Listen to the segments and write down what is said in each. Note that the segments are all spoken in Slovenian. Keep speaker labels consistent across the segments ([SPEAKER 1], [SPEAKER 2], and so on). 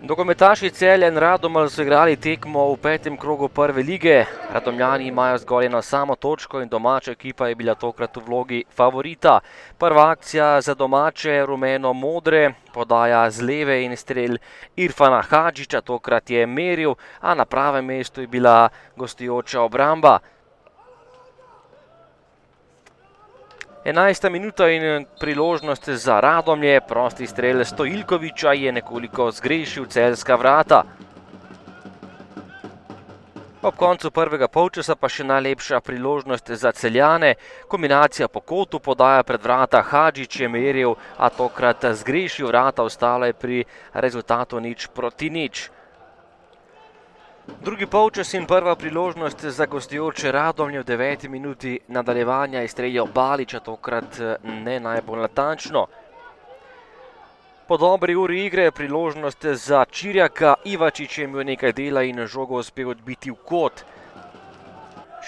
[SPEAKER 1] Nogometaši Celja in Radomelj so igrali tekmo v petem krogu prve lige. Radomljani imajo zgolj eno samo točko in domača ekipa je bila tokrat v vlogi favorita. Prva akcija za domače rumeno-modre, podaja z leve in strel Irfana Hadžića, tokrat je meril, a na pravem mestu je bila gostujoča obramba. 11. minuta in priložnost za Radomlje, prosti strel Stojiljkovića je nekoliko zgrešil celjska vrata. Ob koncu prvega polčasa pa še najlepša priložnost za Celjane. Kombinacija po kotu, podaja pred vrata, Hadžić je meril, a tokrat zgrešil vrata, ostalo je pri rezultatu 0:0. Drugi polčas in prva priložnost za gostujoče Radomlje v 9. minuti nadaljevanja je streljal Balića, tokrat ne najbolj natančno. Po dobri uri igre priložnost za Čirjaka, Ivačič je imel nekaj dela in žogo uspel odbiti v kot.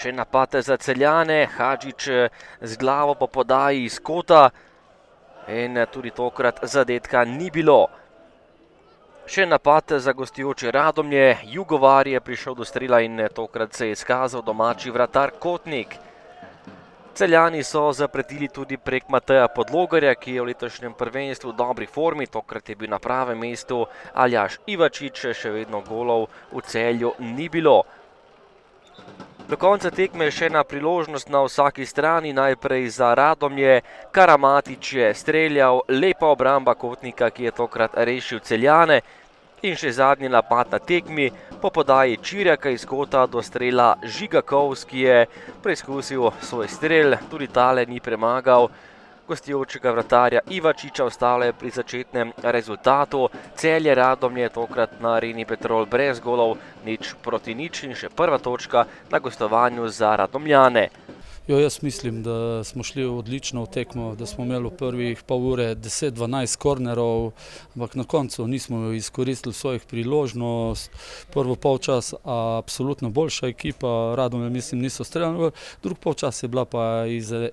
[SPEAKER 1] Še napad za Celjane, Hadžić z glavo po podaji iz kota in tudi tokrat zadetka ni bilo. Še napad za gostujoče Radomlje, Jugovar je prišel do strela in tokrat se je izkazal domači vratar Kotnik. Celjani so zapretili tudi prek Mateja Podlogarja, ki je v letošnjem prvenstvu v dobri formi, tokrat je bil na pravem mestu Aljaž Ivačič, še vedno golov v Celju ni bilo. Do konca tekme še ena priložnost na vsaki strani, najprej za Radomlje, Karamatić je streljal, lepa obramba Kotnika, ki je tokrat rešil Celjane, in še zadnji napad na tekmi, po podaji Čirjaka iz kota do strela Žiga Kovs, ki je preizkusil svoj strel, tudi tale ni premagal gostujočega vratarja Ivačiča, ostalo je pri začetnem rezultatu. Celje Radomlje tokrat na Areni Petrol brez golov, 0:0 in še prva točka na gostovanju za Radomljane.
[SPEAKER 2] Jaz mislim, da smo šli odlično v tekmo, da smo imeli v prvih pol ure 10-12 kornerov, ampak na koncu nismo izkoristili svojih priložnost. Prvo polčas absolutno boljša ekipa, Radomlje mislim niso streljali, drug polčas je bila pa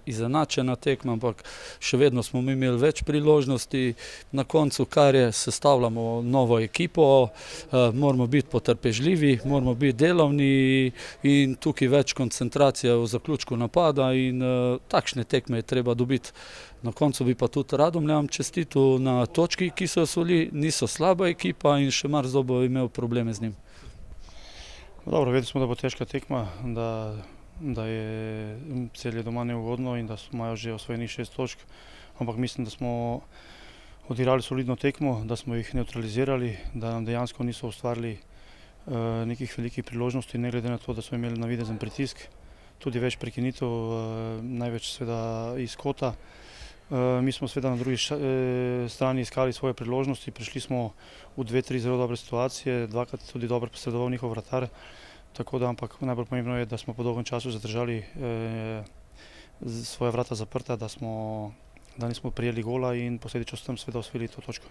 [SPEAKER 2] izenačena tekma, ampak še vedno smo imeli več priložnosti. Na koncu, kar je, sestavljamo novo ekipo, moramo biti potrpežljivi, moramo biti delovni in tukaj več koncentracije v zaključku napada. In takšne tekme je treba dobiti. Na koncu bi pa tudi Radomljam čestitil na točki, ki so osvojili, niso slaba ekipa in še marsikdo bo imel probleme z njim.
[SPEAKER 3] Dobro, vedeli smo, da bo težka tekma, da je Celje doma neugodno in da imajo že osvojenih 6 točk, ampak mislim, da smo odigrali solidno tekmo, da smo jih neutralizirali, da nam dejansko niso ustvarili nekih velikih priložnosti, ne glede na to, da smo imeli navidezen pritisk. Tudi več prekinitev, največ seveda iz kota. Mi smo seveda na drugi strani iskali svoje priložnosti, prišli smo v 2-3 zelo dobre situacije, dvakrat tudi dobro posredoval njihov vratar, tako da, ampak najbolj pomembno je, da smo po dolgem času zadržali svoja vrata zaprta, da nismo prijeli gola in posledično s tem seveda osvojili to točko.